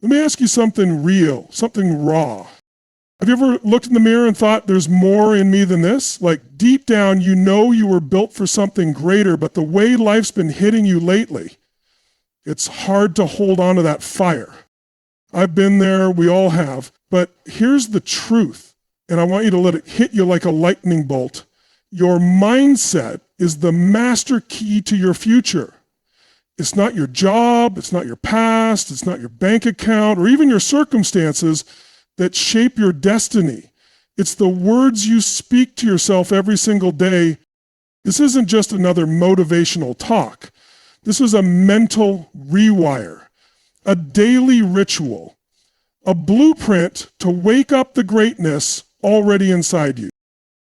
Let me ask you something real, something raw. Have you ever looked in the mirror and thought, there's more in me than this? Like deep down, you know you were built for something greater, but the way life's been hitting you lately, it's hard to hold on to that fire. I've been there, we all have. But here's the truth, and I want you to let it hit you like a lightning bolt. Your mindset is the master key to your future. It's not your job, it's not your past, it's not your bank account, or even your circumstances that shape your destiny. It's the words you speak to yourself every single day. This isn't just another motivational talk. This is a mental rewire, a daily ritual, a blueprint to wake up the greatness already inside you.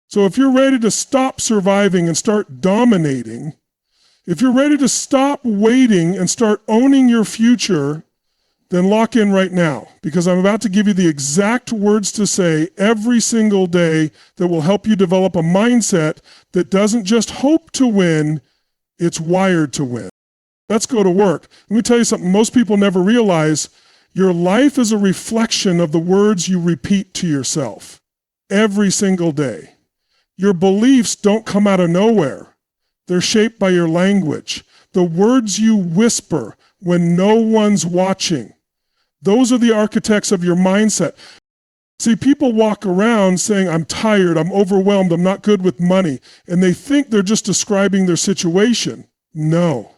So if you're ready to stop surviving and start dominating, if you're ready to stop waiting and start owning your future, then lock in right now, because I'm about to give you the exact words to say every single day that will help you develop a mindset that doesn't just hope to win, it's wired to win. Let's go to work. Let me tell you something most people never realize. Your life is a reflection of the words you repeat to yourself every single day. Your beliefs don't come out of nowhere. They're shaped by your language. The words you whisper when no one's watching. Those are the architects of your mindset. See, people walk around saying, I'm tired, I'm overwhelmed, I'm not good with money, and they think they're just describing their situation. No.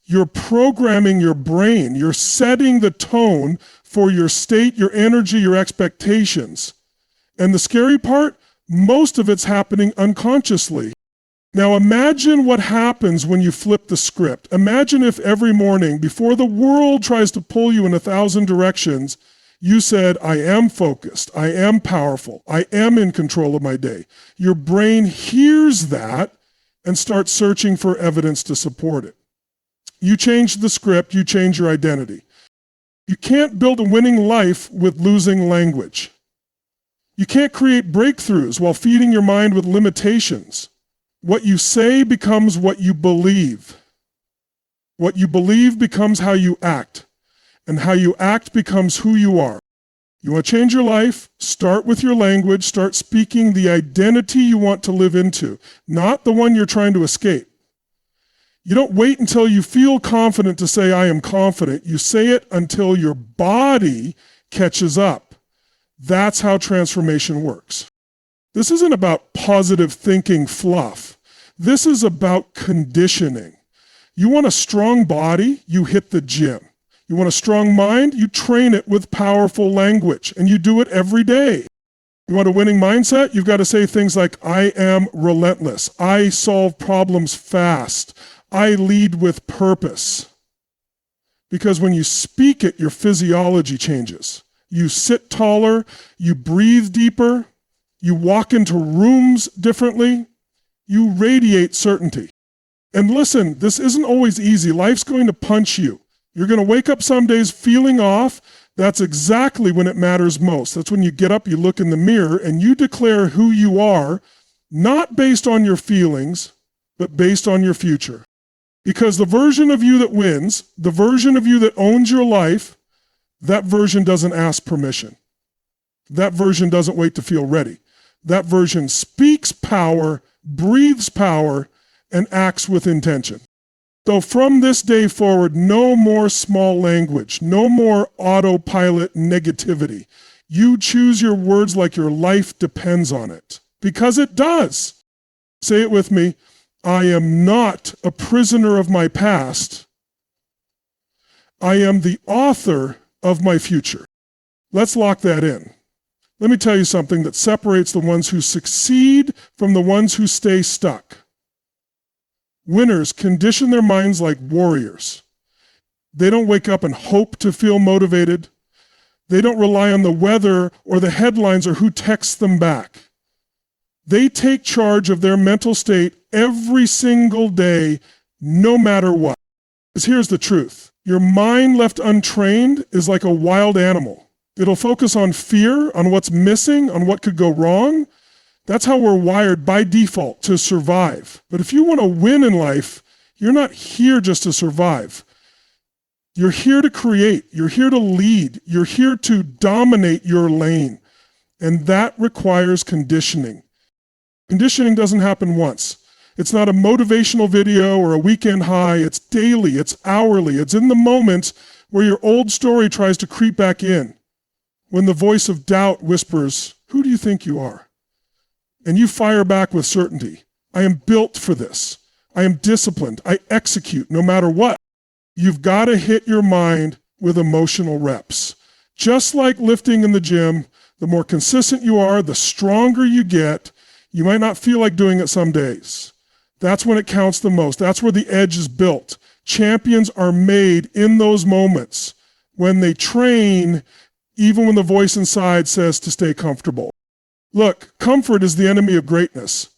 You're programming your brain. You're setting the tone for your state, your energy, your expectations. And the scary part, most of it's happening unconsciously. Now imagine what happens when you flip the script. Imagine if every morning, before the world tries to pull you in 1,000 directions, you said, I am focused, I am powerful, I am in control of my day. Your brain hears that and starts searching for evidence to support it. You change the script, you change your identity. You can't build a winning life with losing language. You can't create breakthroughs while feeding your mind with limitations. What you say becomes what you believe. What you believe becomes how you act. And how you act becomes who you are. You want to change your life? Start with your language. Start speaking the identity you want to live into, not the one you're trying to escape. You don't wait until you feel confident to say, I am confident. You say it until your body catches up. That's how transformation works. This isn't about positive thinking fluff. This is about conditioning. You want a strong body, you hit the gym. You want a strong mind, you train it with powerful language, and you do it every day. You want a winning mindset? You've got to say things like, I am relentless. I solve problems fast. I lead with purpose. Because when you speak it, your physiology changes. You sit taller, you breathe deeper, you walk into rooms differently, you radiate certainty. And listen, this isn't always easy. Life's going to punch you. You're going to wake up some days feeling off. That's exactly when it matters most. That's when you get up, you look in the mirror, and you declare who you are, not based on your feelings, but based on your future. Because the version of you that wins, the version of you that owns your life, that version doesn't ask permission. That version doesn't wait to feel ready. That version speaks power, breathes power, and acts with intention. So from this day forward, no more small language, no more autopilot negativity. You choose your words like your life depends on it, because it does. Say it with me. I am not a prisoner of my past. I am the author of my future. Let's lock that in. Let me tell you something that separates the ones who succeed from the ones who stay stuck. Winners condition their minds like warriors. They don't wake up and hope to feel motivated. They don't rely on the weather or the headlines or who texts them back. They take charge of their mental state every single day, no matter what. Because here's the truth. Your mind left untrained is like a wild animal. It'll focus on fear, on what's missing, on what could go wrong. That's how we're wired by default, to survive. But if you want to win in life, you're not here just to survive. You're here to create. You're here to lead. You're here to dominate your lane. And that requires conditioning. Conditioning doesn't happen once. It's not a motivational video or a weekend high. It's daily. It's hourly. It's in the moments where your old story tries to creep back in. When the voice of doubt whispers, "Who do you think you are?" And you fire back with certainty. "I am built for this. I am disciplined. I execute no matter what." You've got to hit your mind with emotional reps. Just like lifting in the gym, the more consistent you are, the stronger you get. You might not feel like doing it some days. That's when it counts the most. That's where the edge is built. Champions are made in those moments when they train, even when the voice inside says to stay comfortable. Look, comfort is the enemy of greatness.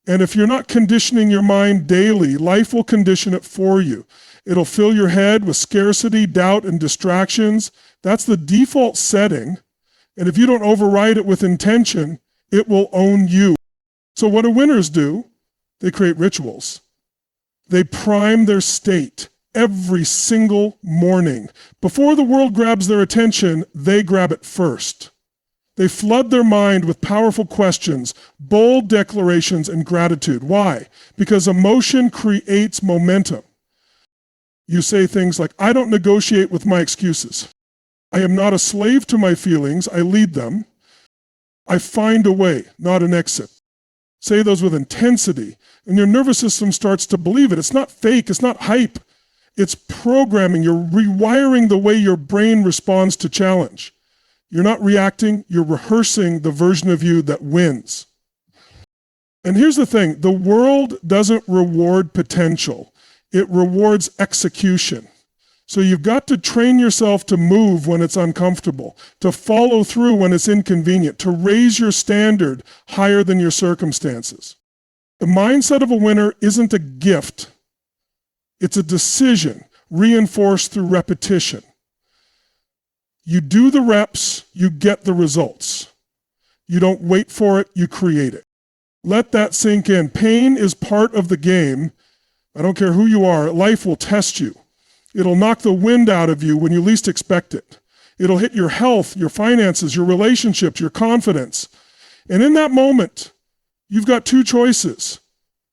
And if you're not conditioning your mind daily, life will condition it for you. It'll fill your head with scarcity, doubt, and distractions. That's the default setting. And if you don't override it with intention, it will own you. So what do winners do? They create rituals. They prime their state every single morning. Before the world grabs their attention, they grab it first. They flood their mind with powerful questions, bold declarations, and gratitude. Why? Because emotion creates momentum. You say things like, "I don't negotiate with my excuses. I am not a slave to my feelings. I lead them. I find a way, not an exit." Say those with intensity, and your nervous system starts to believe it. It's not fake. It's not hype. It's programming. You're rewiring the way your brain responds to challenge. You're not reacting. You're rehearsing the version of you that wins. And here's the thing. The world doesn't reward potential. It rewards execution. So you've got to train yourself to move when it's uncomfortable, to follow through when it's inconvenient, to raise your standard higher than your circumstances. The mindset of a winner isn't a gift. It's a decision reinforced through repetition. You do the reps, you get the results. You don't wait for it, you create it. Let that sink in. Pain is part of the game. I don't care who you are, life will test you. It'll knock the wind out of you when you least expect it. It'll hit your health, your finances, your relationships, your confidence. And in that moment, you've got two choices.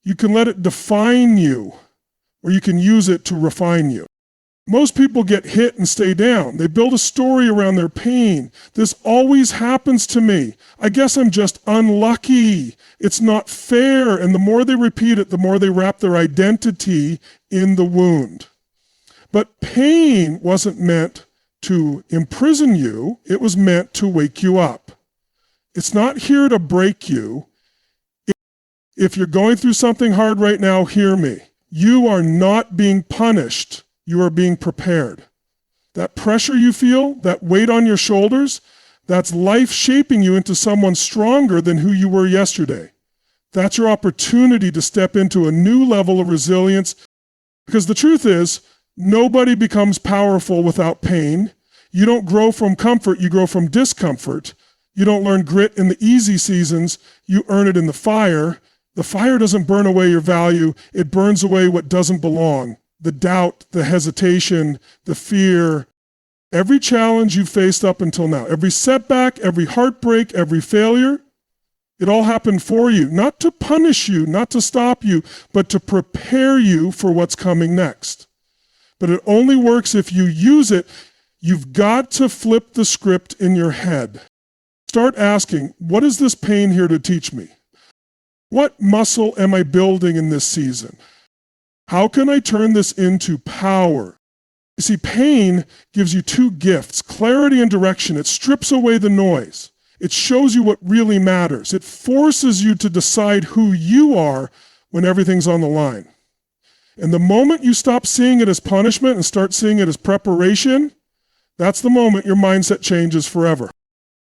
You can let it define you, or you can use it to refine you. Most people get hit and stay down. They build a story around their pain. "This always happens to me. I guess I'm just unlucky. It's not fair." And the more they repeat it, the more they wrap their identity in the wound. But pain wasn't meant to imprison you. It was meant to wake you up. It's not here to break you. If you're going through something hard right now, hear me. You are not being punished. You are being prepared. That pressure you feel, that weight on your shoulders, that's life shaping you into someone stronger than who you were yesterday. That's your opportunity to step into a new level of resilience. Because the truth is, nobody becomes powerful without pain. You don't grow from comfort, you grow from discomfort. You don't learn grit in the easy seasons, you earn it in the fire. The fire doesn't burn away your value, it burns away what doesn't belong. The doubt, the hesitation, the fear, every challenge you've faced up until now, every setback, every heartbreak, every failure, it all happened for you, not to punish you, not to stop you, but to prepare you for what's coming next. But it only works if you use it. You've got to flip the script in your head. Start asking, what is this pain here to teach me? What muscle am I building in this season? How can I turn this into power? You see, pain gives you two gifts, clarity and direction. It strips away the noise. It shows you what really matters. It forces you to decide who you are when everything's on the line. And the moment you stop seeing it as punishment and start seeing it as preparation, that's the moment your mindset changes forever.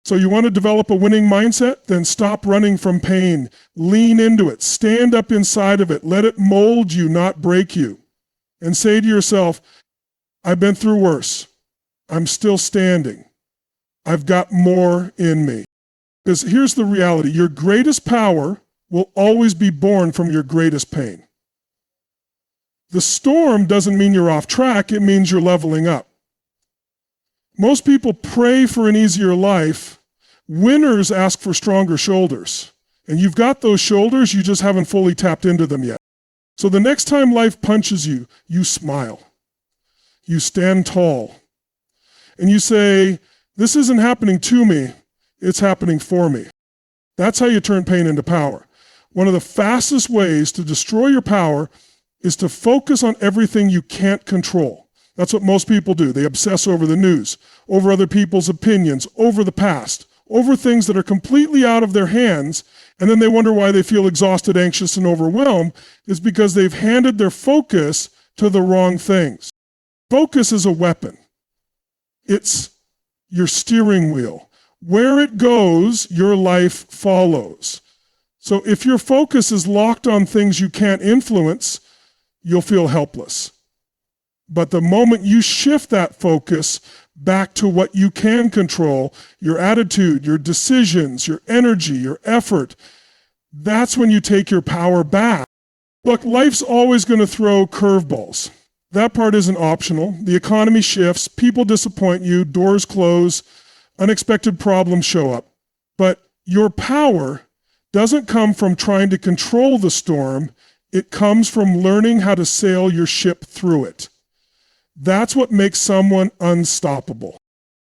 So you want to develop a winning mindset? Then stop running from pain. Lean into it. Stand up inside of it. Let it mold you, not break you. And say to yourself, I've been through worse. I'm still standing. I've got more in me. Because here's the reality. Your greatest power will always be born from your greatest pain. The storm doesn't mean you're off track. It means you're leveling up. Most people pray for an easier life. Winners ask for stronger shoulders. And you've got those shoulders, you just haven't fully tapped into them yet. So the next time life punches you, you smile. You stand tall. And you say, this isn't happening to me, it's happening for me. That's how you turn pain into power. One of the fastest ways to destroy your power is to focus on everything you can't control. That's what most people do. They obsess over the news, over other people's opinions, over the past, over things that are completely out of their hands, and then they wonder why they feel exhausted, anxious, and overwhelmed. It's because they've handed their focus to the wrong things. Focus is a weapon. It's your steering wheel. Where it goes, your life follows. So if your focus is locked on things you can't influence, you'll feel helpless. But the moment you shift that focus back to what you can control, your attitude, your decisions, your energy, your effort, that's when you take your power back. Look, life's always going to throw curveballs. That part isn't optional. The economy shifts, people disappoint you, doors close, unexpected problems show up. But your power doesn't come from trying to control the storm. It comes from learning how to sail your ship through it. That's what makes someone unstoppable.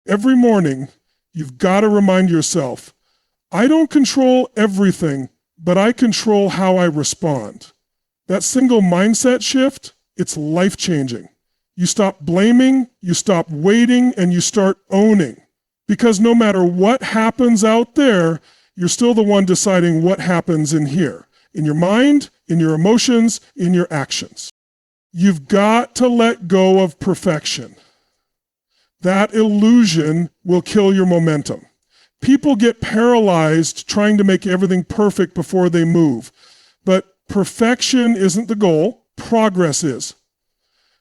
Every morning, you've got to remind yourself, I don't control everything, but I control how I respond. That single mindset shift, it's life-changing. You stop blaming, you stop waiting, and you start owning. Because no matter what happens out there, you're still the one deciding what happens in here. In your mind, in your emotions, in your actions. You've got to let go of perfection. That illusion will kill your momentum. People get paralyzed trying to make everything perfect before they move. But perfection isn't the goal, progress is.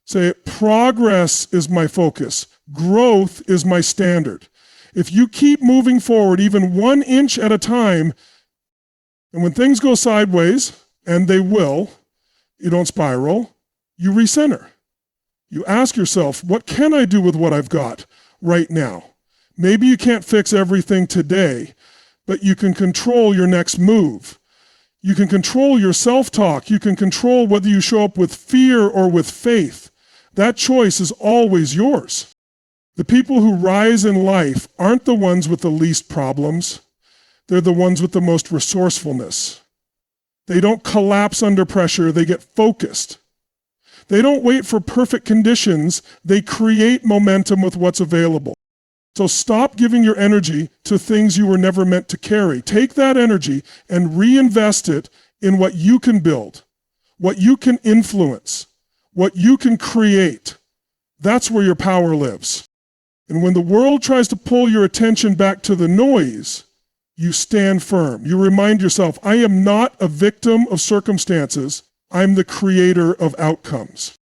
Say, progress is my focus. Growth is my standard. If you keep moving forward even 1 inch at a time, and when things go sideways, and they will, you don't spiral, you recenter. You ask yourself, what can I do with what I've got right now? Maybe you can't fix everything today, but you can control your next move. You can control your self-talk. You can control whether you show up with fear or with faith. That choice is always yours. The people who rise in life aren't the ones with the least problems. They're the ones with the most resourcefulness. They don't collapse under pressure, they get focused. They don't wait for perfect conditions, they create momentum with what's available. So stop giving your energy to things you were never meant to carry. Take that energy and reinvest it in what you can build, what you can influence, what you can create. That's where your power lives. And when the world tries to pull your attention back to the noise, you stand firm. You remind yourself, I am not a victim of circumstances. I'm the creator of outcomes.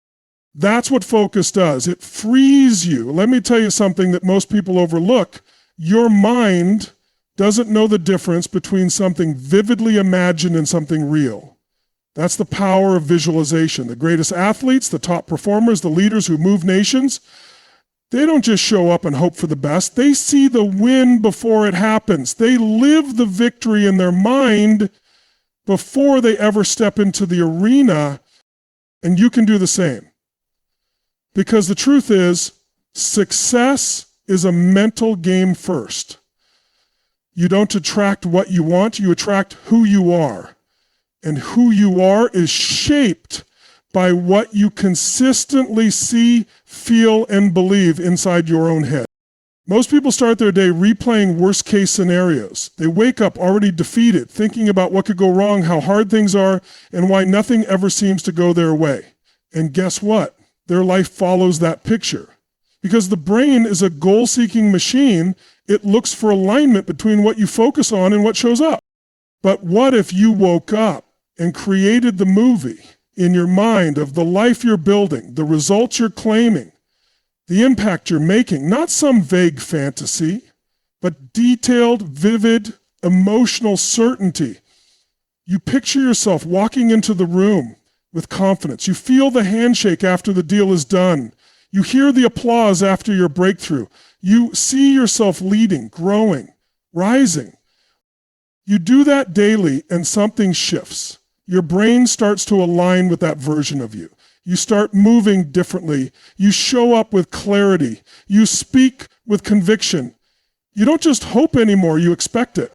That's what focus does. It frees you. Let me tell you something that most people overlook. Your mind doesn't know the difference between something vividly imagined and something real. That's the power of visualization. The greatest athletes, the top performers, the leaders who move nations, they don't just show up and hope for the best. They see the win before it happens. They live the victory in their mind before they ever step into the arena, and you can do the same. Because the truth is, success is a mental game first. You don't attract what you want, you attract who you are. And who you are is shaped by what you consistently see, feel, and believe inside your own head. Most people start their day replaying worst-case scenarios. They wake up already defeated, thinking about what could go wrong, how hard things are, and why nothing ever seems to go their way. And guess what? Their life follows that picture. Because the brain is a goal-seeking machine, it looks for alignment between what you focus on and what shows up. But what if you woke up and created the movie in your mind of the life you're building, the results you're claiming, the impact you're making, not some vague fantasy, but detailed, vivid, emotional certainty. You picture yourself walking into the room with confidence. You feel the handshake after the deal is done. You hear the applause after your breakthrough. You see yourself leading, growing, rising. You do that daily and something shifts. Your brain starts to align with that version of you. You start moving differently. You show up with clarity. You speak with conviction. You don't just hope anymore, you expect it.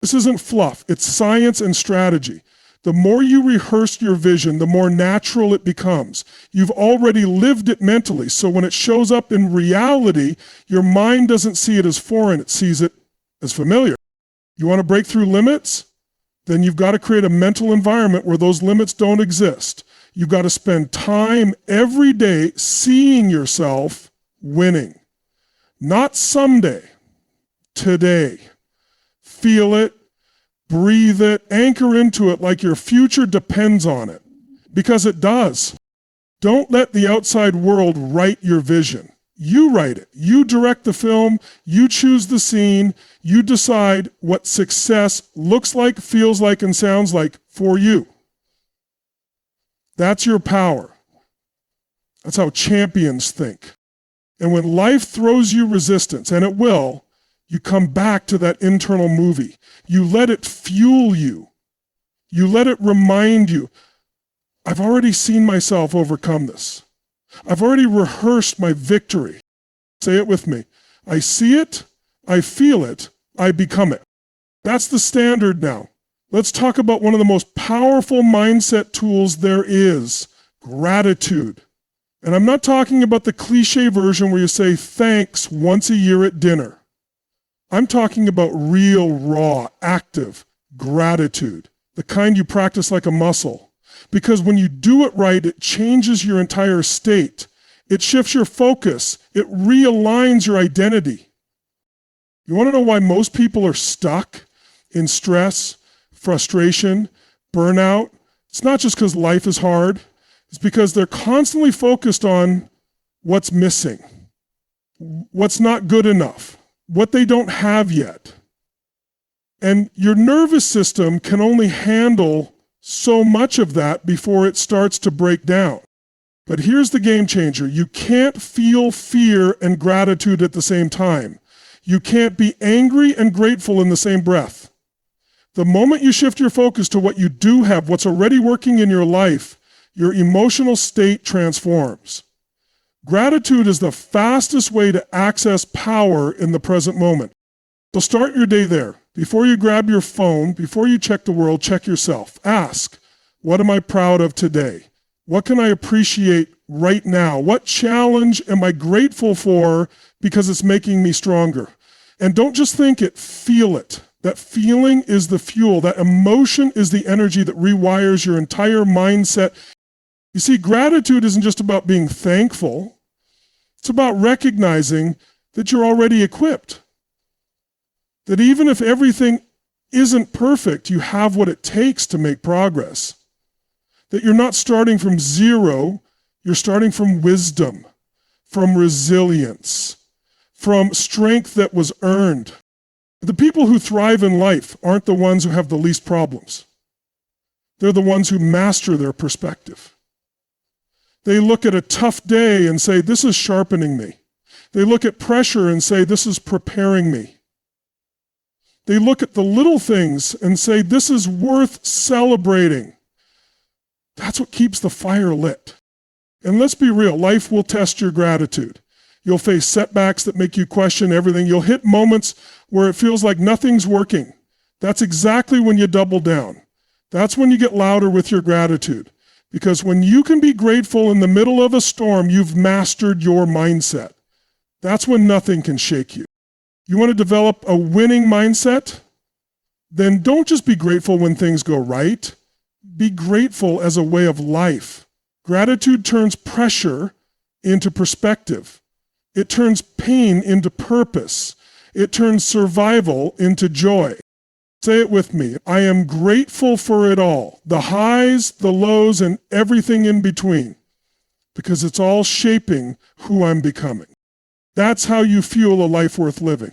This isn't fluff, it's science and strategy. The more you rehearse your vision, the more natural it becomes. You've already lived it mentally, so when it shows up in reality, your mind doesn't see it as foreign, it sees it as familiar. You want to break through limits? Then you've got to create a mental environment where those limits don't exist. You've got to spend time every day seeing yourself winning. Not someday, today. Feel it, breathe it, anchor into it like your future depends on it, because it does. Don't let the outside world write your vision. You write it. You direct the film. You choose the scene. You decide what success looks like, feels like, and sounds like for you. That's your power. That's how champions think. And when life throws you resistance, and it will, you come back to that internal movie. You let it fuel you. You let it remind you, I've already seen myself overcome this. I've already rehearsed my victory. Say it with me. I see it, I feel it, I become it. That's the standard now. Let's talk about one of the most powerful mindset tools there is, gratitude. And I'm not talking about the cliche version where you say thanks once a year at dinner. I'm talking about real, raw, active gratitude, the kind you practice like a muscle. Because when you do it right, it changes your entire state. It shifts your focus. It realigns your identity. You want to know why most people are stuck in stress, frustration, burnout? It's not just because life is hard. It's because they're constantly focused on what's missing, what's not good enough, what they don't have yet. And your nervous system can only handle so much of that before it starts to break down. But here's the game changer. You can't feel fear and gratitude at the same time. You can't be angry and grateful in the same breath. The moment you shift your focus to what you do have, what's already working in your life, your emotional state transforms. Gratitude is the fastest way to access power in the present moment. So start your day there. Before you grab your phone, before you check the world, check yourself. Ask, what am I proud of today? What can I appreciate right now? What challenge am I grateful for because it's making me stronger? And don't just think it, feel it. That feeling is the fuel. That emotion is the energy that rewires your entire mindset. You see, gratitude isn't just about being thankful. It's about recognizing that you're already equipped. That even if everything isn't perfect, you have what it takes to make progress. That you're not starting from zero, you're starting from wisdom, from resilience, from strength that was earned. The people who thrive in life aren't the ones who have the least problems. They're the ones who master their perspective. They look at a tough day and say, this is sharpening me. They look at pressure and say, this is preparing me. They look at the little things and say, this is worth celebrating. That's what keeps the fire lit. And let's be real, life will test your gratitude. You'll face setbacks that make you question everything. You'll hit moments where it feels like nothing's working. That's exactly when you double down. That's when you get louder with your gratitude. Because when you can be grateful in the middle of a storm, you've mastered your mindset. That's when nothing can shake you. You want to develop a winning mindset? Then don't just be grateful when things go right. Be grateful as a way of life. Gratitude turns pressure into perspective. It turns pain into purpose. It turns survival into joy. Say it with me. I am grateful for it all. The highs, the lows, and everything in between. Because it's all shaping who I'm becoming. That's how you fuel a life worth living.